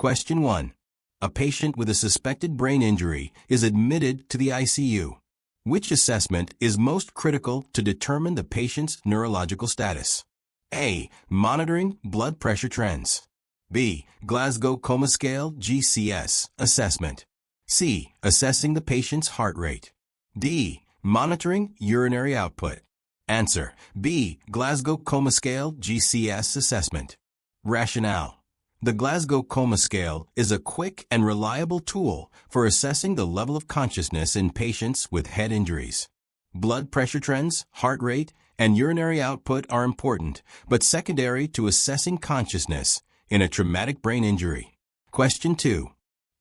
Question 1. A patient with a suspected brain injury is admitted to the ICU. Which assessment is most critical to determine the patient's neurological status? A. Monitoring blood pressure trends. B. Glasgow Coma Scale (GCS) assessment. C. Assessing the patient's heart rate. D. Monitoring urinary output. Answer: B. Glasgow Coma Scale (GCS) assessment. Rationale: the Glasgow Coma Scale is a quick and reliable tool for assessing the level of consciousness in patients with head injuries. Blood pressure trends, heart rate, and urinary output are important, but secondary to assessing consciousness in a traumatic brain injury. Question 2.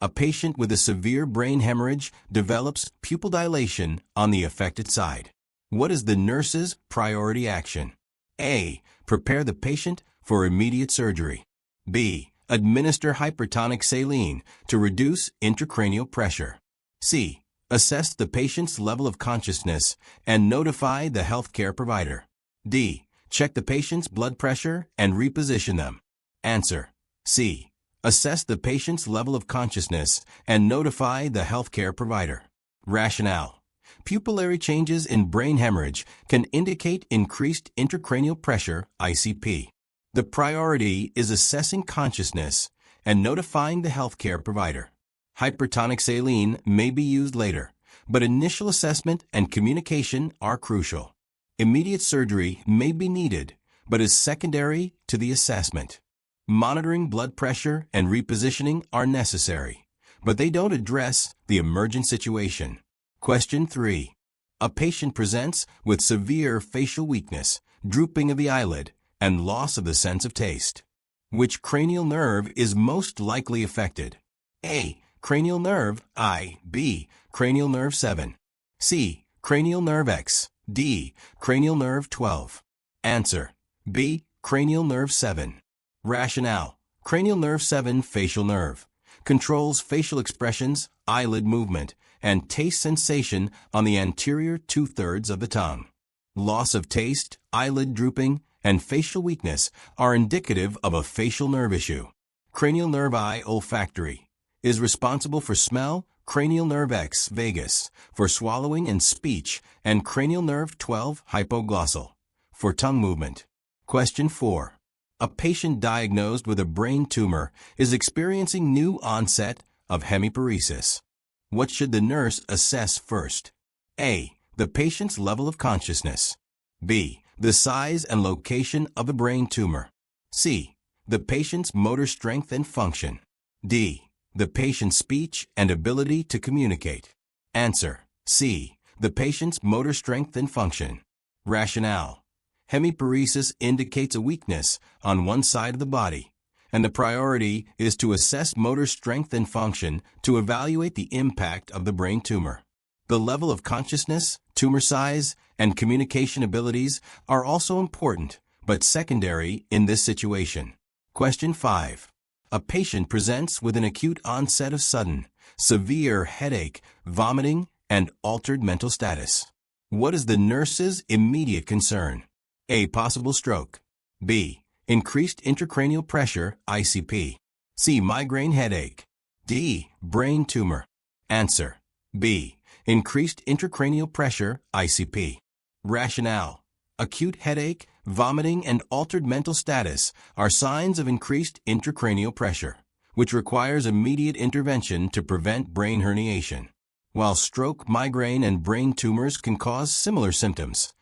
A patient with a severe brain hemorrhage develops pupil dilation on the affected side. What is the nurse's priority action? A. Prepare the patient for immediate surgery. B. Administer hypertonic saline to reduce intracranial pressure. C. Assess the patient's level of consciousness and notify the healthcare provider. D. Check the patient's blood pressure and reposition them. Answer: C. Assess the patient's level of consciousness and notify the healthcare provider. Rationale: pupillary changes in brain hemorrhage can indicate increased intracranial pressure, ICP. The priority is assessing consciousness and notifying the healthcare provider. Hypertonic saline may be used later, but initial assessment and communication are crucial. Immediate surgery may be needed, but is secondary to the assessment. Monitoring blood pressure and repositioning are necessary, but they don't address the emergent situation. Question 3. A patient presents with severe facial weakness, drooping of the eyelid, and loss of the sense of taste. Which cranial nerve is most likely affected? A. Cranial nerve I. B. Cranial nerve 7. C. Cranial nerve X. D. Cranial nerve 12. Answer: B. Cranial nerve 7. Rationale: cranial nerve 7 facial nerve controls facial expressions, eyelid movement, and taste sensation on the anterior 2/3 of the tongue. Loss of taste, eyelid drooping, and facial weakness are indicative of a facial nerve issue. Cranial nerve I olfactory is responsible for smell, cranial nerve X vagus for swallowing and speech, and cranial nerve 12 hypoglossal for tongue movement. Question 4. A patient diagnosed with a brain tumor is experiencing new onset of hemiparesis. What should the nurse assess first? A. The patient's level of consciousness. B. The size and location of the brain tumor. C. The patient's motor strength and function. D. The patient's speech and ability to communicate. Answer: C. The patient's motor strength and function. Rationale: hemiparesis indicates a weakness on one side of the body, and the priority is to assess motor strength and function to evaluate the impact of the brain tumor. The level of consciousness, tumor size, and communication abilities are also important, but secondary in this situation. Question 5. A patient presents with an acute onset of sudden, severe headache, vomiting, and altered mental status. What is the nurse's immediate concern? A. Possible stroke. B. Increased intracranial pressure, ICP. C. Migraine headache. D. Brain tumor. Answer: B. Increased intracranial pressure, ICP. Rationale: acute headache, vomiting, and altered mental status are signs of increased intracranial pressure, which requires immediate intervention to prevent brain herniation. While stroke, migraine, and brain tumors can cause similar symptoms,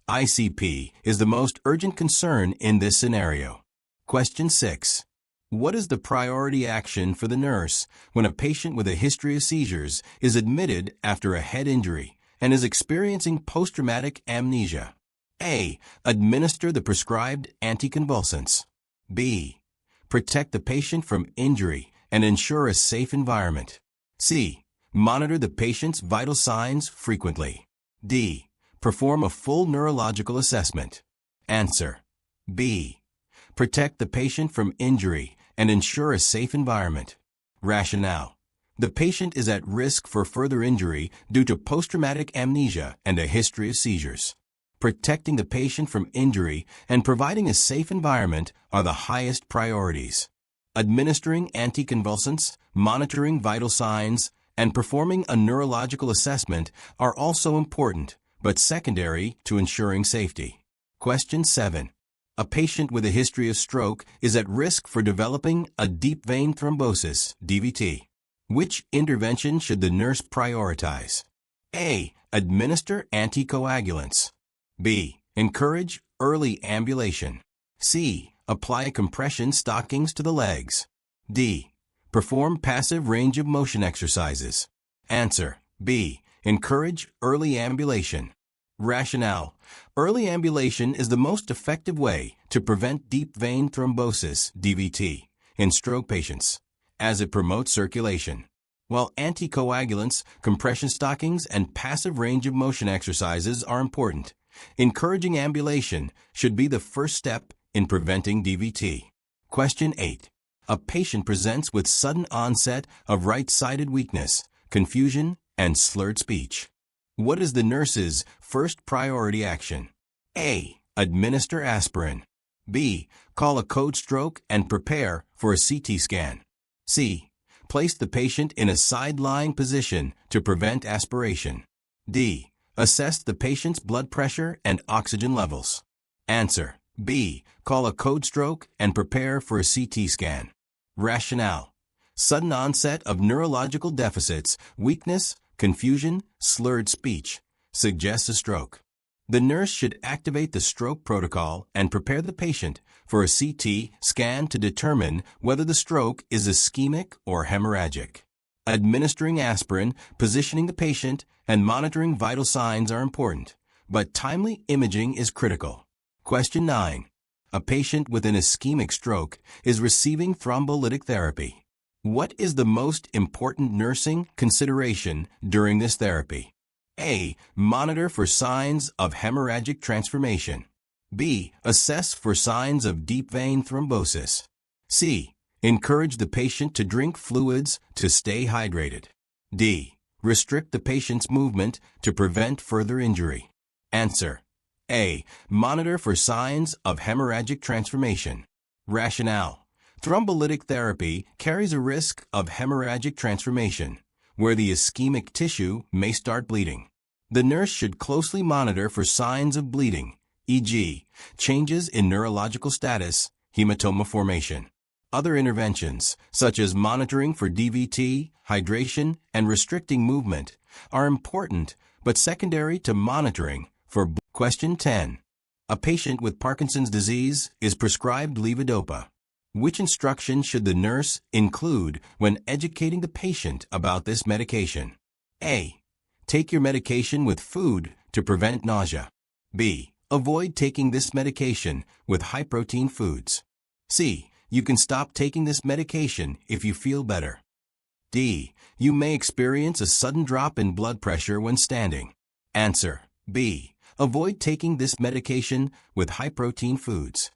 ICP is the most urgent concern in this scenario. Question 6. What is the priority action for the nurse when a patient with a history of seizures is admitted after a head injury and is experiencing post-traumatic amnesia? A. Administer the prescribed anticonvulsants. B. Protect the patient from injury and ensure a safe environment. C. Monitor the patient's vital signs frequently. D. Perform a full neurological assessment. Answer: B. Protect the patient from injury and ensure a safe environment. Rationale: the patient is at risk for further injury due to post-traumatic amnesia and a history of seizures. Protecting the patient from injury and providing a safe environment are the highest priorities. Administering anticonvulsants, monitoring vital signs, and performing a neurological assessment are also important, but secondary to ensuring safety. Question 7. A patient with a history of stroke is at risk for developing a deep vein thrombosis, DVT. Which intervention should the nurse prioritize? A. Administer anticoagulants. B. Encourage early ambulation. C. Apply compression stockings to the legs. D. Perform passive range of motion exercises. Answer. B. Encourage early ambulation. Rationale. Early ambulation is the most effective way to prevent deep vein thrombosis, DVT, in stroke patients, as it promotes circulation. While anticoagulants, compression stockings, and passive range of motion exercises are important, encouraging ambulation should be the first step in preventing DVT. Question 8. A patient presents with sudden onset of right-sided weakness, confusion, and slurred speech. What is the nurse's first priority action? A. Administer aspirin. B. Call a code stroke and prepare for a CT scan. C. Place the patient in a side-lying position to prevent aspiration. D. Assess the patient's blood pressure and oxygen levels. Answer. B. Call a code stroke and prepare for a CT scan. Rationale. Sudden onset of neurological deficits, weakness, confusion, slurred speech suggests a stroke. The nurse should activate the stroke protocol and prepare the patient for a CT scan to determine whether the stroke is ischemic or hemorrhagic. Administering aspirin, positioning the patient, and monitoring vital signs are important, but timely imaging is critical. Question 9. A patient with an ischemic stroke is receiving thrombolytic therapy. What is the most important nursing consideration during this therapy? A. Monitor for signs of hemorrhagic transformation. B. Assess for signs of deep vein thrombosis. C. Encourage the patient to drink fluids to stay hydrated. D. Restrict the patient's movement to prevent further injury. Answer. A. Monitor for signs of hemorrhagic transformation. Rationale. Thrombolytic therapy carries a risk of hemorrhagic transformation, where the ischemic tissue may start bleeding. The nurse should closely monitor for signs of bleeding, e.g., changes in neurological status, hematoma formation. Other interventions, such as monitoring for DVT, hydration, and restricting movement, are important but secondary to monitoring for Question 10. A patient with Parkinson's disease is prescribed levodopa. Which instruction should the nurse include when educating the patient about this medication? A. Take your medication with food to prevent nausea. B. Avoid taking this medication with high-protein foods. C. You can stop taking this medication if you feel better. D. You may experience a sudden drop in blood pressure when standing. Answer. B. Avoid taking this medication with high-protein foods.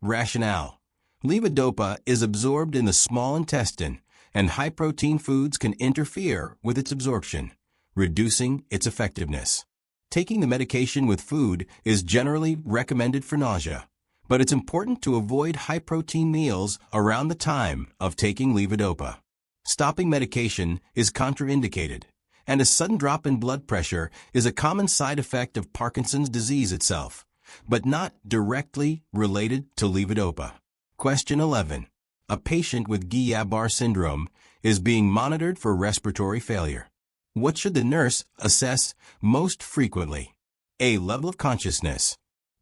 Rationale. Levodopa is absorbed in the small intestine, and high-protein foods can interfere with its absorption, reducing its effectiveness. Taking the medication with food is generally recommended for nausea, but it's important to avoid high-protein meals around the time of taking levodopa. Stopping medication is contraindicated, and a sudden drop in blood pressure is a common side effect of Parkinson's disease itself, but not directly related to levodopa. Question 11. A patient with Guillain-Barré syndrome is being monitored for respiratory failure. What should the nurse assess most frequently? A. Level of consciousness.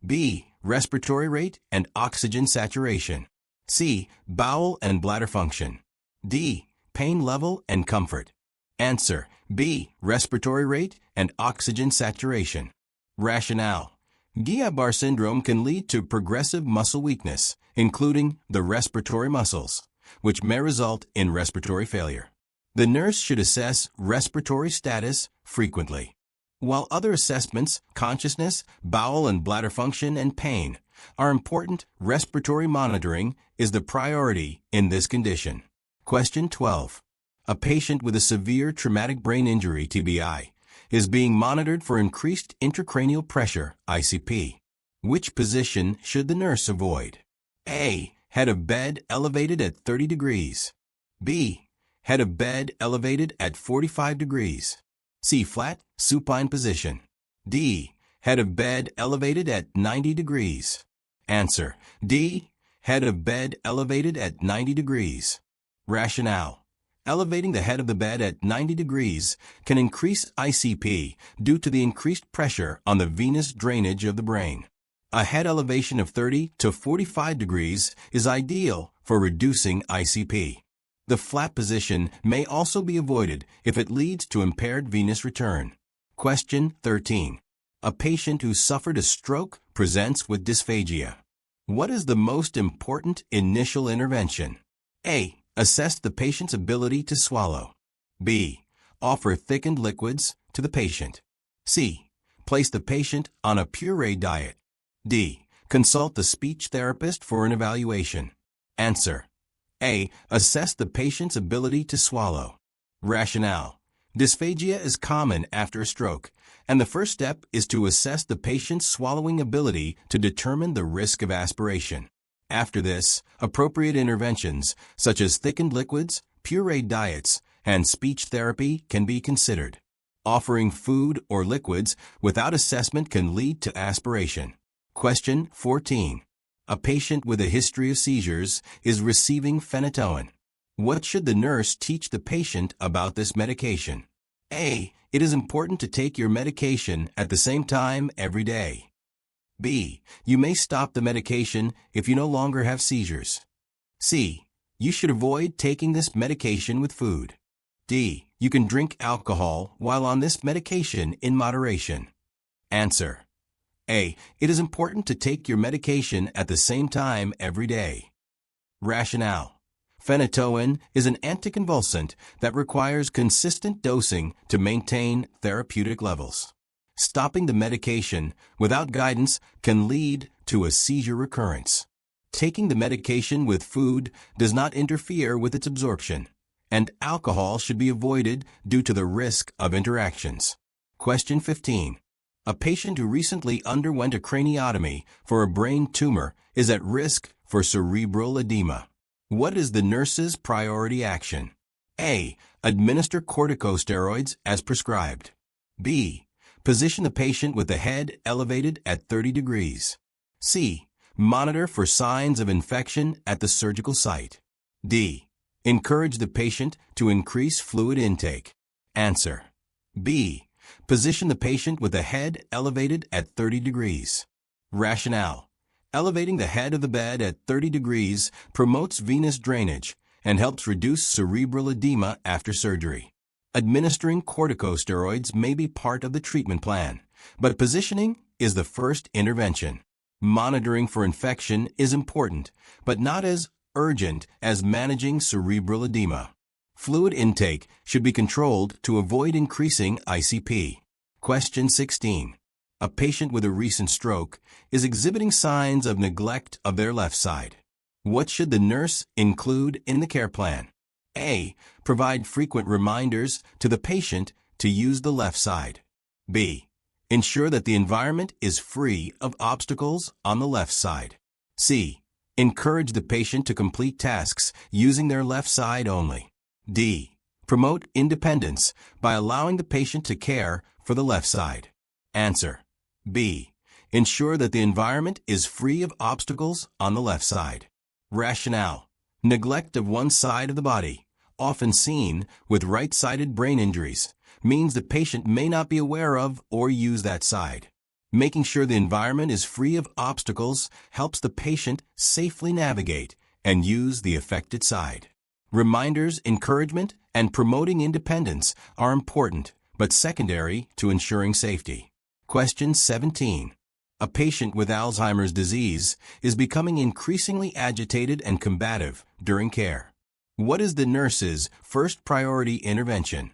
B. Respiratory rate and oxygen saturation. C. Bowel and bladder function. D. Pain level and comfort. Answer. B. Respiratory rate and oxygen saturation. Rationale. Guillain-Barré syndrome can lead to progressive muscle weakness, including the respiratory muscles, which may result in respiratory failure. The nurse should assess respiratory status frequently. While other assessments, consciousness, bowel and bladder function, and pain, are important, respiratory monitoring is the priority in this condition. Question 12. A patient with a severe traumatic brain injury, TBI, is being monitored for increased intracranial pressure, ICP. Which position should the nurse avoid? A. Head of bed elevated at 30 degrees. B. Head of bed elevated at 45 degrees. C. Flat, supine position. D. Head of bed elevated at 90 degrees. Answer: D. Head of bed elevated at 90 degrees. Rationale: elevating the head of the bed at 90 degrees can increase ICP due to the increased pressure on the venous drainage of the brain. A head elevation of 30 to 45 degrees is ideal for reducing ICP. The flat position may also be avoided if it leads to impaired venous return. Question 13. A patient who suffered a stroke presents with dysphagia. What is the most important initial intervention? A. Assess the patient's ability to swallow. B. Offer thickened liquids to the patient. C. Place the patient on a puree diet. D. Consult the speech therapist for an evaluation. Answer: A. Assess the patient's ability to swallow. Rationale: dysphagia is common after a stroke, and the first step is to assess the patient's swallowing ability to determine the risk of aspiration. After this, appropriate interventions, such as thickened liquids, pureed diets, and speech therapy can be considered. Offering food or liquids without assessment can lead to aspiration. Question 14. A patient with a history of seizures is receiving phenytoin. What should the nurse teach the patient about this medication? A. It is important to take your medication at the same time every day. B. You may stop the medication if you no longer have seizures. C. You should avoid taking this medication with food. D. You can drink alcohol while on this medication in moderation. Answer: A. It is important to take your medication at the same time every day. Rationale: phenytoin is an anticonvulsant that requires consistent dosing to maintain therapeutic levels. Stopping the medication without guidance can lead to a seizure recurrence. Taking the medication with food does not interfere with its absorption, and alcohol should be avoided due to the risk of interactions. Question 15. A patient who recently underwent a craniotomy for a brain tumor is at risk for cerebral edema. What is the nurse's priority action? A. Administer corticosteroids as prescribed. B. Position the patient with the head elevated at 30 degrees. C. Monitor for signs of infection at the surgical site. D. Encourage the patient to increase fluid intake. Answer: B. Position the patient with the head elevated at 30 degrees. Rationale: elevating the head of the bed at 30 degrees promotes venous drainage and helps reduce cerebral edema after surgery. Administering corticosteroids may be part of the treatment plan, but positioning is the first intervention. Monitoring for infection is important, but not as urgent as managing cerebral edema. Fluid intake should be controlled to avoid increasing ICP. Question 16. A patient with a recent stroke is exhibiting signs of neglect of their left side. What should the nurse include in the care plan? A. Provide frequent reminders to the patient to use the left side. B. Ensure that the environment is free of obstacles on the left side. C. Encourage the patient to complete tasks using their left side only. D. Promote independence by allowing the patient to care for the left side. Answer: B. Ensure that the environment is free of obstacles on the left side. Rationale: neglect of one side of the body, often seen with right-sided brain injuries, means the patient may not be aware of or use that side. Making sure the environment is free of obstacles helps the patient safely navigate and use the affected side. Reminders, encouragement, and promoting independence are important, but secondary to ensuring safety. Question 17. A patient with Alzheimer's disease is becoming increasingly agitated and combative during care. What is the nurse's first priority intervention?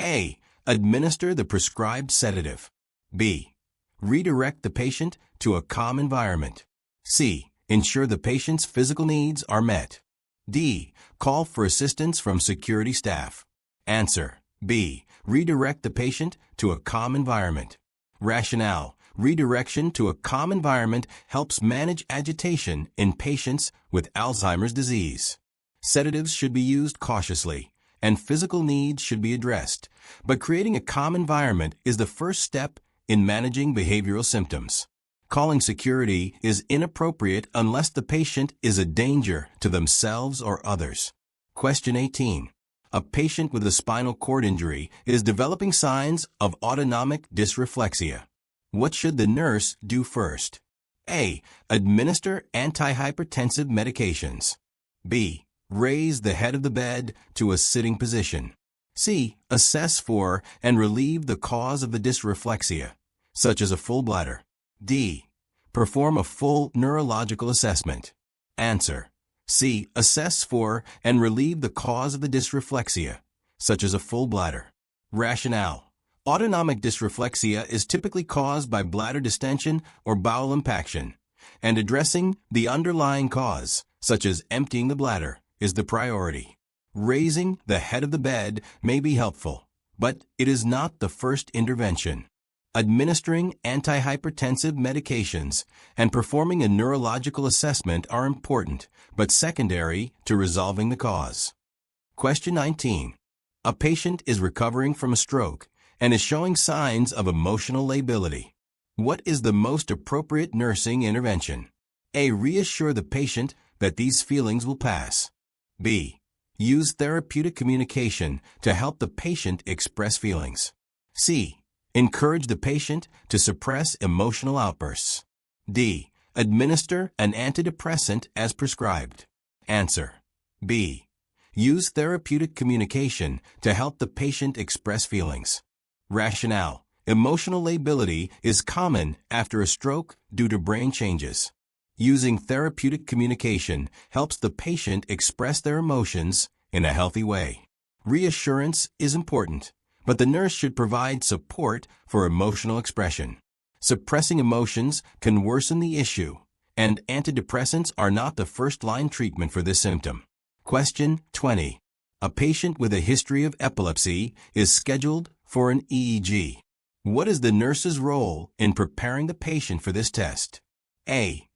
A. Administer the prescribed sedative. B. Redirect the patient to a calm environment. C. Ensure the patient's physical needs are met. D. Call for assistance from security staff. Answer: B. Redirect the patient to a calm environment. Rationale: Redirection to a calm environment helps manage agitation in patients with Alzheimer's disease. Sedatives should be used cautiously, and physical needs should be addressed, but creating a calm environment is the first step in managing behavioral symptoms. Calling security is inappropriate unless the patient is a danger to themselves or others. Question 18. A patient with a spinal cord injury is developing signs of autonomic dysreflexia. What should the nurse do first? A. Administer antihypertensive medications. B. Raise the head of the bed to a sitting position. C. Assess for and relieve the cause of the dysreflexia, such as a full bladder. D. Perform a full neurological assessment. Answer. C. Assess for and relieve the cause of the dysreflexia, such as a full bladder. Rationale. Autonomic dysreflexia is typically caused by bladder distension or bowel impaction, and addressing the underlying cause, such as emptying the bladder, is the priority. Raising the head of the bed may be helpful, but it is not the first intervention. Administering antihypertensive medications and performing a neurological assessment are important, but secondary to resolving the cause. Question 19. A patient is recovering from a stroke and is showing signs of emotional lability. What is the most appropriate nursing intervention? A. Reassure the patient that these feelings will pass. B. Use therapeutic communication to help the patient express feelings. C. Encourage the patient to suppress emotional outbursts. D. Administer an antidepressant as prescribed. Answer. B. Use therapeutic communication to help the patient express feelings. Rationale. Emotional lability is common after a stroke due to brain changes. Using therapeutic communication helps the patient express their emotions in a healthy way. Reassurance is important, but the nurse should provide support for emotional expression. Suppressing emotions can worsen the issue, and antidepressants are not the first-line treatment for this symptom. Question 20. A patient with a history of epilepsy is scheduled for an EEG. What is the nurse's role in preparing the patient for this test? A.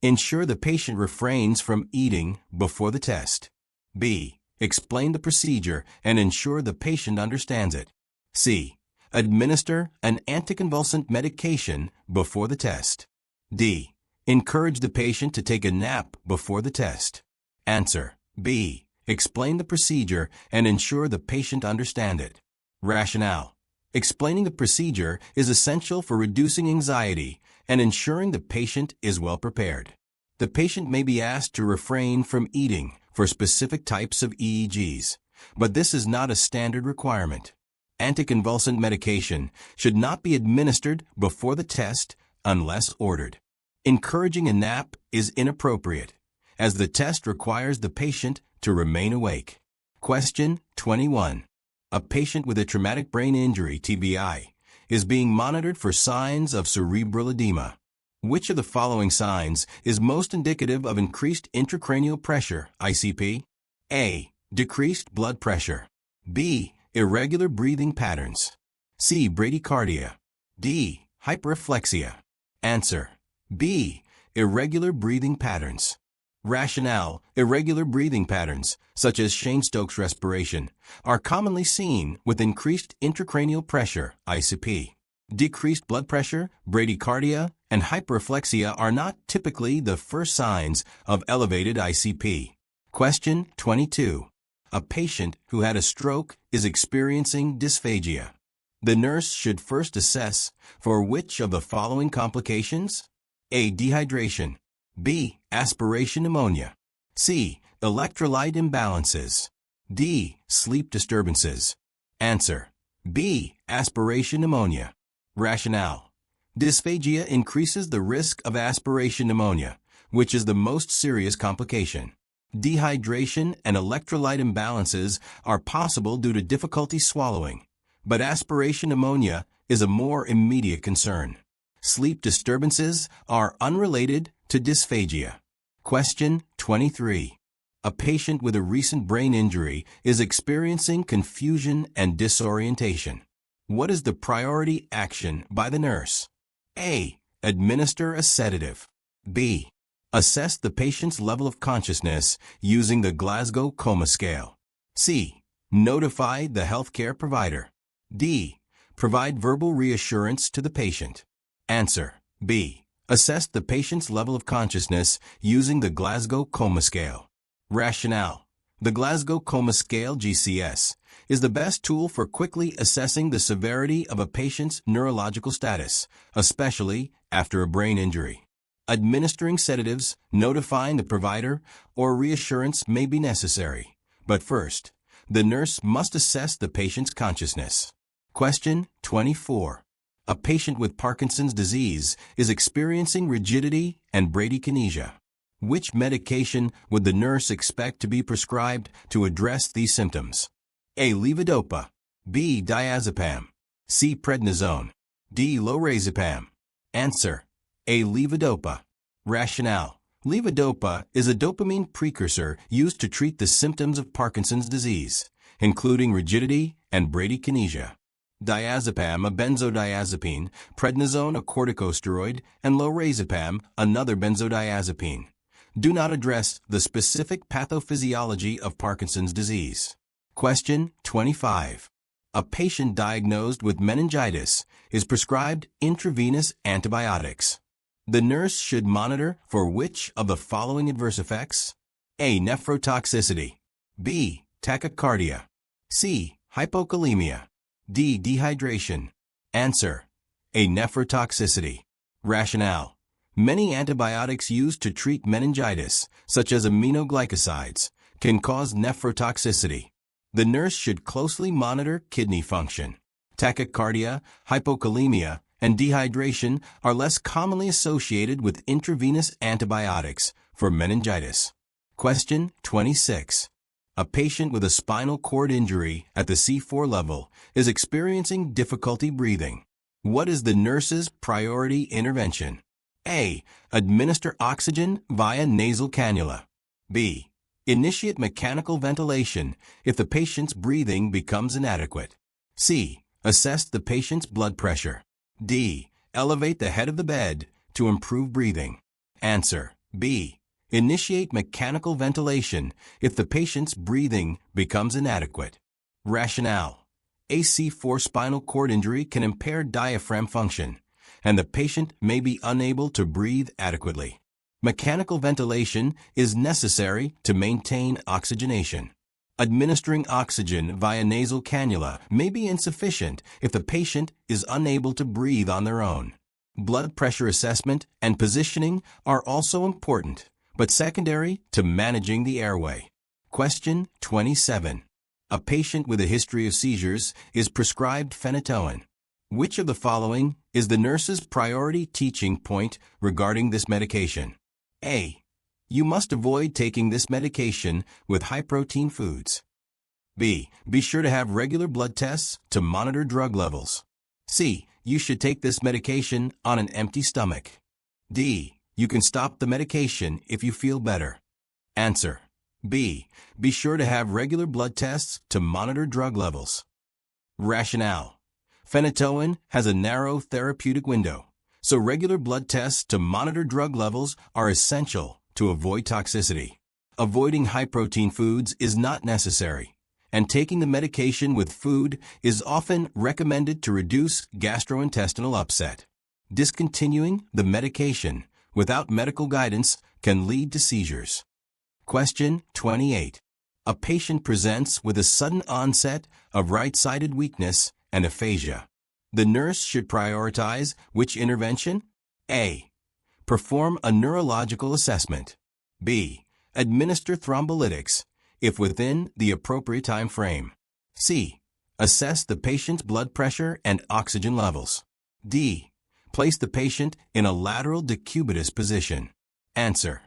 Ensure the patient refrains from eating before the test. B. Explain the procedure and ensure the patient understands it. C. Administer an anticonvulsant medication before the test. D. Encourage the patient to take a nap before the test. Answer. B. Explain the procedure and ensure the patient understands it. Rationale. Explaining the procedure is essential for reducing anxiety and ensuring the patient is well prepared. The patient may be asked to refrain from eating for specific types of EEGs, but this is not a standard requirement. Anticonvulsant medication should not be administered before the test unless ordered. Encouraging a nap is inappropriate, as the test requires the patient to remain awake. Question 21. A patient with a traumatic brain injury, TBI, is being monitored for signs of cerebral edema. Which of the following signs is most indicative of increased intracranial pressure, ICP? A. Decreased blood pressure. B. Irregular breathing patterns. C. Bradycardia. D. Hyperreflexia. Answer. B. Irregular breathing patterns. Rationale. Irregular breathing patterns, such as Cheyne-Stokes respiration, are commonly seen with increased intracranial pressure, ICP. Decreased blood pressure, bradycardia, and hyperreflexia are not typically the first signs of elevated ICP. Question 22. A patient who had a stroke is experiencing dysphagia. The nurse should first assess for which of the following complications? A. Dehydration. B. Aspiration pneumonia. C. Electrolyte imbalances. D. Sleep disturbances. Answer. B. Aspiration pneumonia. Rationale. Dysphagia increases the risk of aspiration pneumonia, which is the most serious complication. Dehydration and electrolyte imbalances are possible due to difficulty swallowing, but aspiration pneumonia is a more immediate concern. Sleep disturbances are unrelated to dysphagia. Question 23. A patient with a recent brain injury is experiencing confusion and disorientation. What is the priority action by the nurse? A. Administer a sedative. B. Assess the patient's level of consciousness using the Glasgow Coma Scale. C. Notify the healthcare provider. D. Provide verbal reassurance to the patient. Answer. B. Assess the patient's level of consciousness using the Glasgow Coma Scale. Rationale. The Glasgow Coma Scale (GCS) is the best tool for quickly assessing the severity of a patient's neurological status, especially after a brain injury. Administering sedatives, notifying the provider, or reassurance may be necessary. But first, the nurse must assess the patient's consciousness. Question 24. A patient with Parkinson's disease is experiencing rigidity and bradykinesia. Which medication would the nurse expect to be prescribed to address these symptoms? A. Levodopa. B. Diazepam. C. Prednisone. D. Lorazepam. Answer. A. Levodopa. Rationale. Levodopa is a dopamine precursor used to treat the symptoms of Parkinson's disease, including rigidity and bradykinesia. Diazepam, a benzodiazepine, prednisone, a corticosteroid, and lorazepam, another benzodiazepine, do not address the specific pathophysiology of Parkinson's disease. Question 25. A patient diagnosed with meningitis is prescribed intravenous antibiotics. The nurse should monitor for which of the following adverse effects? A. Nephrotoxicity. B. Tachycardia. C. Hypokalemia. D. Dehydration. Answer. A. Nephrotoxicity. Rationale. Many antibiotics used to treat meningitis, such as aminoglycosides, can cause nephrotoxicity. The nurse should closely monitor kidney function. Tachycardia, hypokalemia, and dehydration are less commonly associated with intravenous antibiotics for meningitis. Question 26. A patient with a spinal cord injury at the C4 level is experiencing difficulty breathing. What is the nurse's priority intervention? A. Administer oxygen via nasal cannula. B. Initiate mechanical ventilation if the patient's breathing becomes inadequate. C. Assess the patient's blood pressure. D. Elevate the head of the bed to improve breathing. Answer. B. Initiate mechanical ventilation if the patient's breathing becomes inadequate. Rationale. A C4 spinal cord injury can impair diaphragm function, and the patient may be unable to breathe adequately. Mechanical ventilation is necessary to maintain oxygenation. Administering oxygen via nasal cannula may be insufficient if the patient is unable to breathe on their own. Blood pressure assessment and positioning are also important, but secondary to managing the airway. Question 27. A patient with a history of seizures is prescribed phenytoin. Which of the following is the nurse's priority teaching point regarding this medication? A. You must avoid taking this medication with high-protein foods. B. Be sure to have regular blood tests to monitor drug levels. C. You should take this medication on an empty stomach. D. You can stop the medication if you feel better. Answer. B. Be sure to have regular blood tests to monitor drug levels. Rationale. Phenytoin has a narrow therapeutic window, so regular blood tests to monitor drug levels are essential to avoid toxicity. Avoiding high-protein foods is not necessary, and taking the medication with food is often recommended to reduce gastrointestinal upset. Discontinuing the medication without medical guidance can lead to seizures. Question 28. A patient presents with a sudden onset of right-sided weakness and aphasia. The nurse should prioritize which intervention? A. Perform a neurological assessment. B. Administer thrombolytics, if within the appropriate time frame. C. Assess the patient's blood pressure and oxygen levels. D. Place the patient in a lateral decubitus position. Answer.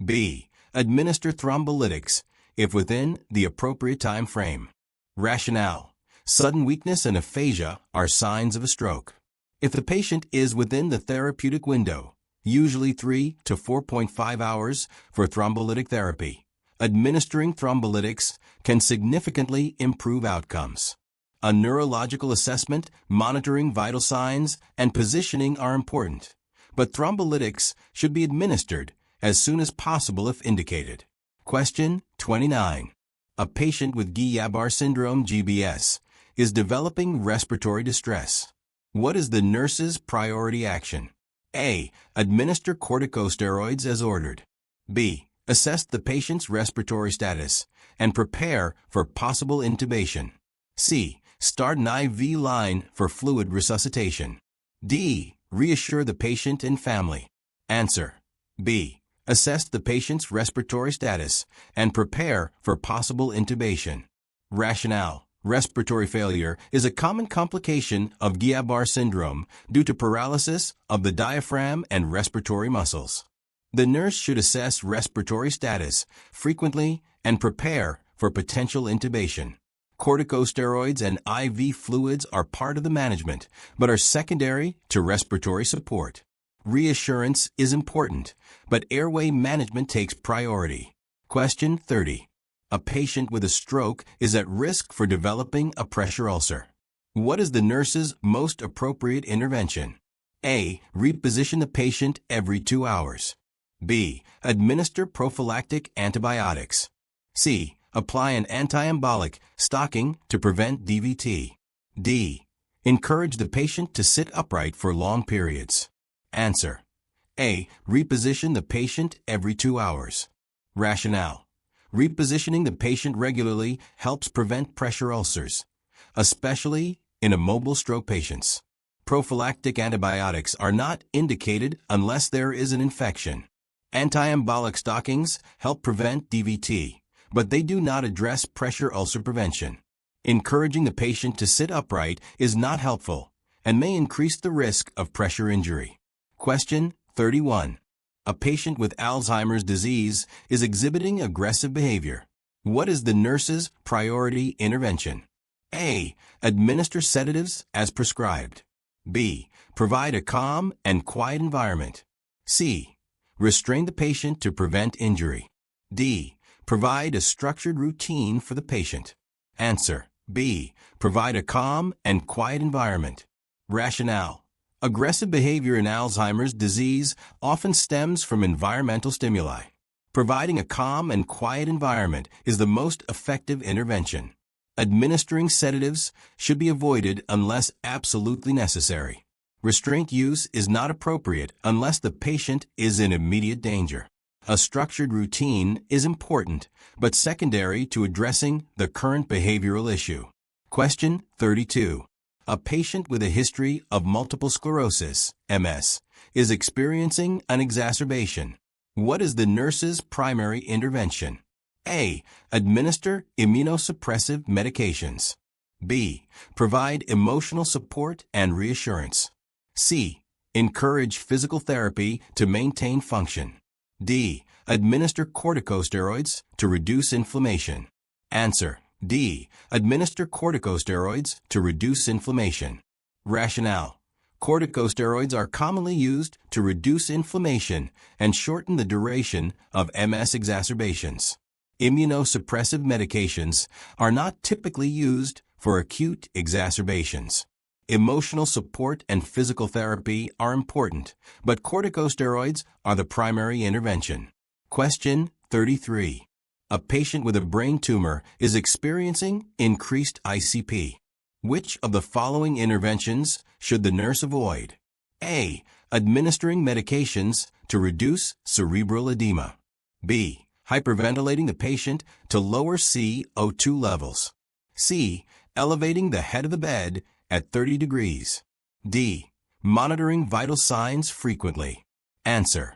B. Administer thrombolytics, if within the appropriate time frame. Rationale. Sudden weakness and aphasia are signs of a stroke. If the patient is within the therapeutic window, usually 3 to 4.5 hours for thrombolytic therapy, administering thrombolytics can significantly improve outcomes. A neurological assessment, monitoring vital signs, and positioning are important, but thrombolytics should be administered as soon as possible if indicated. Question 29. A patient with Guillain-Barré syndrome (GBS) is developing respiratory distress. What is the nurse's priority action? A. Administer corticosteroids as ordered. B. Assess the patient's respiratory status and prepare for possible intubation. C. Start an IV line for fluid resuscitation. D. Reassure the patient and family. Answer. B. Assess the patient's respiratory status and prepare for possible intubation. Rationale. Respiratory failure is a common complication of Guillain-Barré syndrome due to paralysis of the diaphragm and respiratory muscles. The nurse should assess respiratory status frequently and prepare for potential intubation. Corticosteroids and IV fluids are part of the management, but are secondary to respiratory support. Reassurance is important, but airway management takes priority. Question 30. A patient with a stroke is at risk for developing a pressure ulcer. What is the nurse's most appropriate intervention? A. Reposition the patient every 2 hours. B. Administer prophylactic antibiotics. C. Apply an antiembolic stocking to prevent DVT. D. Encourage the patient to sit upright for long periods. Answer. A. Reposition the patient every 2 hours. Rationale. Repositioning the patient regularly helps prevent pressure ulcers, especially in immobile stroke patients. Prophylactic antibiotics are not indicated unless there is an infection. Antiembolic stockings help prevent DVT, but they do not address pressure ulcer prevention. Encouraging the patient to sit upright is not helpful and may increase the risk of pressure injury. Question 31. A patient with Alzheimer's disease is exhibiting aggressive behavior. What is the nurse's priority intervention? A. Administer sedatives as prescribed. B. Provide a calm and quiet environment. C. Restrain the patient to prevent injury. D. Provide a structured routine for the patient. Answer. B. Provide a calm and quiet environment. Rationale. Aggressive behavior in Alzheimer's disease often stems from environmental stimuli. Providing a calm and quiet environment is the most effective intervention. Administering sedatives should be avoided unless absolutely necessary. Restraint use is not appropriate unless the patient is in immediate danger. A structured routine is important, but secondary to addressing the current behavioral issue. Question 32. A patient with a history of multiple sclerosis, MS, is experiencing an exacerbation. What is the nurse's primary intervention? A. Administer immunosuppressive medications. B. Provide emotional support and reassurance. C. Encourage physical therapy to maintain function. D. Administer corticosteroids to reduce inflammation. Answer. D. Administer corticosteroids to reduce inflammation. Rationale. Corticosteroids are commonly used to reduce inflammation and shorten the duration of MS exacerbations. Immunosuppressive medications are not typically used for acute exacerbations. Emotional support and physical therapy are important, but corticosteroids are the primary intervention. Question 33. A patient with a brain tumor is experiencing increased ICP. Which of the following interventions should the nurse avoid? A. Administering medications to reduce cerebral edema. B. Hyperventilating the patient to lower CO2 levels. C. Elevating the head of the bed at 30 degrees. D. Monitoring vital signs frequently. Answer.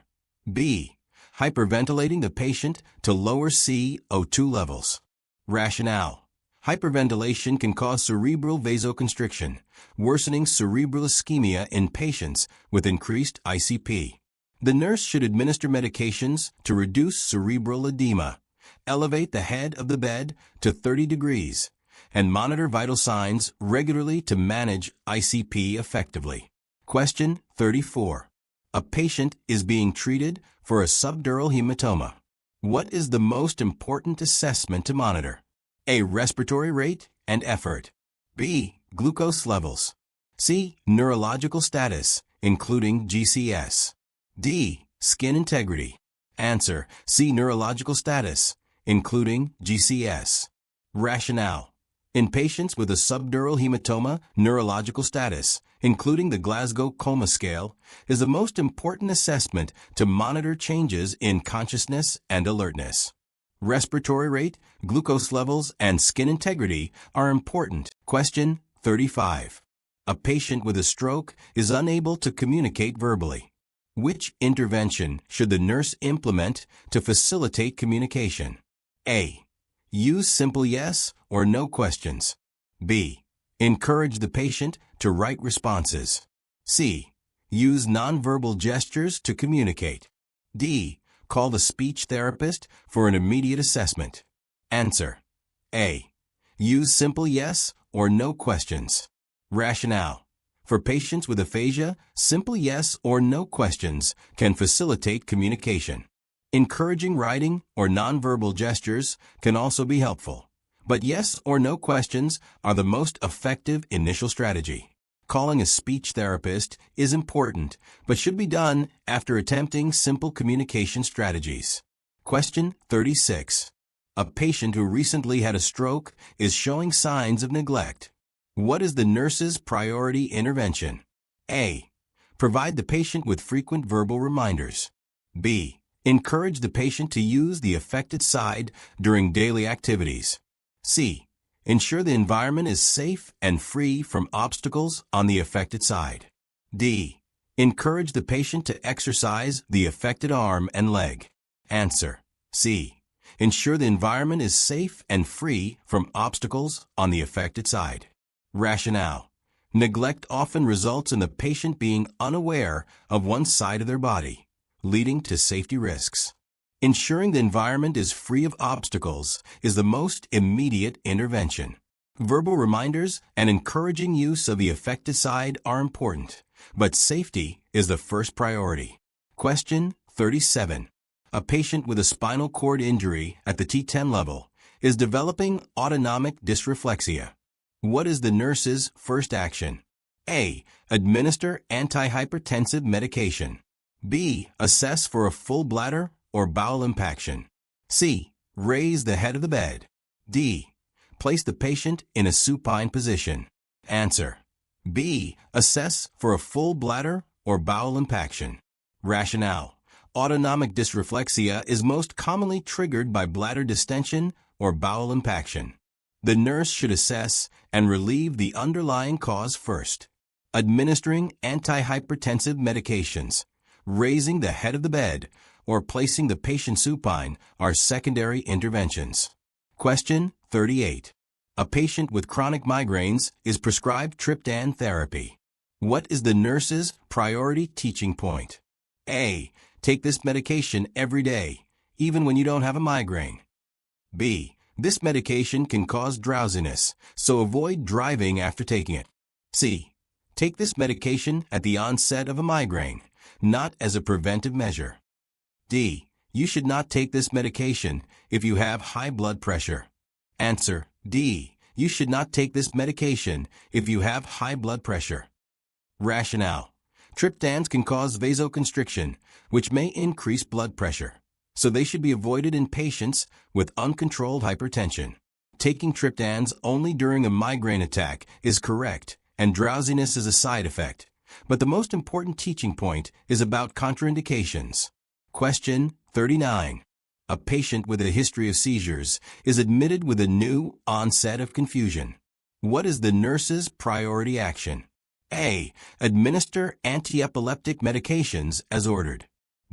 B. Hyperventilating the patient to lower CO2 levels. Rationale. Hyperventilation can cause cerebral vasoconstriction, worsening cerebral ischemia in patients with increased ICP. The nurse should administer medications to reduce cerebral edema, elevate the head of the bed to 30 degrees, and monitor vital signs regularly to manage ICP effectively. Question 34. A patient is being treated for a subdural hematoma. What is the most important assessment to monitor? A. Respiratory rate and effort. B. Glucose levels. C. Neurological status, including GCS. D. Skin integrity. Answer: C. Neurological status, including GCS. Rationale: in patients with a subdural hematoma, neurological status, including the Glasgow Coma Scale, is the most important assessment to monitor changes in consciousness and alertness. Respiratory rate, glucose levels, and skin integrity are important. Question 35. A patient with a stroke is unable to communicate verbally. Which intervention should the nurse implement to facilitate communication? A. Use simple yes or no questions. B. Encourage the patient to write responses. C. Use nonverbal gestures to communicate. D. Call the speech therapist for an immediate assessment. Answer: A. Use simple yes or no questions. Rationale: for patients with aphasia, simple yes or no questions can facilitate communication. Encouraging writing or nonverbal gestures can also be helpful, but yes or no questions are the most effective initial strategy. Calling a speech therapist is important, but should be done after attempting simple communication strategies. Question 36. A patient who recently had a stroke is showing signs of neglect. What is the nurse's priority intervention? A. Provide the patient with frequent verbal reminders. B. Encourage the patient to use the affected side during daily activities. C. Ensure the environment is safe and free from obstacles on the affected side. D. Encourage the patient to exercise the affected arm and leg. Answer: C. Ensure the environment is safe and free from obstacles on the affected side. Rationale: neglect often results in the patient being unaware of one side of their body, leading to safety risks. Ensuring the environment is free of obstacles is the most immediate intervention. Verbal reminders and encouraging use of the affected side are important, but safety is the first priority. Question 37. A patient with a spinal cord injury at the T10 level is developing autonomic dysreflexia. What is the nurse's first action? A. Administer antihypertensive medication. B. Assess for a full bladder or bowel impaction. C. Raise the head of the bed. D. Place the patient in a supine position. Answer: B. Assess for a full bladder or bowel impaction. Rationale: autonomic dysreflexia is most commonly triggered by bladder distension or bowel impaction. The nurse should assess and relieve the underlying cause first. Administering antihypertensive medications, raising the head of the bed, or placing the patient supine are secondary interventions. Question 38. A patient with chronic migraines is prescribed triptan therapy. What is the nurse's priority teaching point? A. Take this medication every day, even when you don't have a migraine. B. This medication can cause drowsiness, so avoid driving after taking it. C. Take this medication at the onset of a migraine, not as a preventive measure. D. You should not take this medication if you have high blood pressure. Answer: D. You should not take this medication if you have high blood pressure. Rationale: triptans can cause vasoconstriction, which may increase blood pressure, so they should be avoided in patients with uncontrolled hypertension. Taking triptans only during a migraine attack is correct, and drowsiness is a side effect, but the most important teaching point is about contraindications. Question 39. A patient with a history of seizures is admitted with a new onset of confusion. What is the nurse's priority action? A. Administer antiepileptic medications as ordered.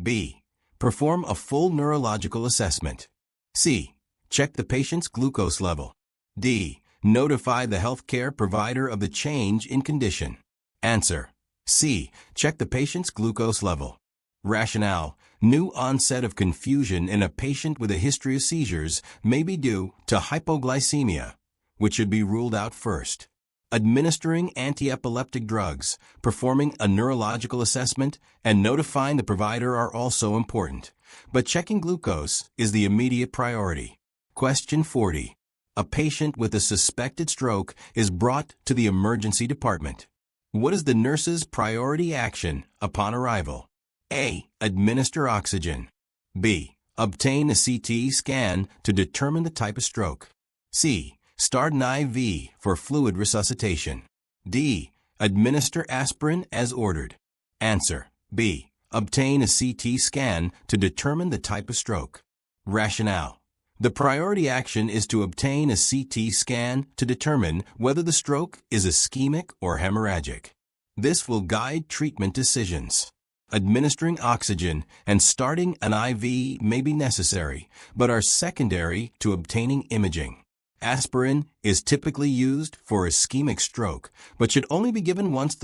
B. Perform a full neurological assessment. C. Check the patient's glucose level. D. Notify the healthcare provider of the change in condition. Answer: C. Check the patient's glucose level. Rationale: new onset of confusion in a patient with a history of seizures may be due to hypoglycemia, which should be ruled out first. Administering antiepileptic drugs, performing a neurological assessment, and notifying the provider are also important, but checking glucose is the immediate priority. Question 40. A patient with a suspected stroke is brought to the emergency department. What is the nurse's priority action upon arrival? A. Administer oxygen. B. Obtain a CT scan to determine the type of stroke. C. Start an IV for fluid resuscitation. D. Administer aspirin as ordered. Answer: B. Obtain a CT scan to determine the type of stroke. Rationale: the priority action is to obtain a CT scan to determine whether the stroke is ischemic or hemorrhagic. This will guide treatment decisions. Administering oxygen and starting an IV may be necessary, but are secondary to obtaining imaging. Aspirin is typically used for ischemic stroke, but should only be given once the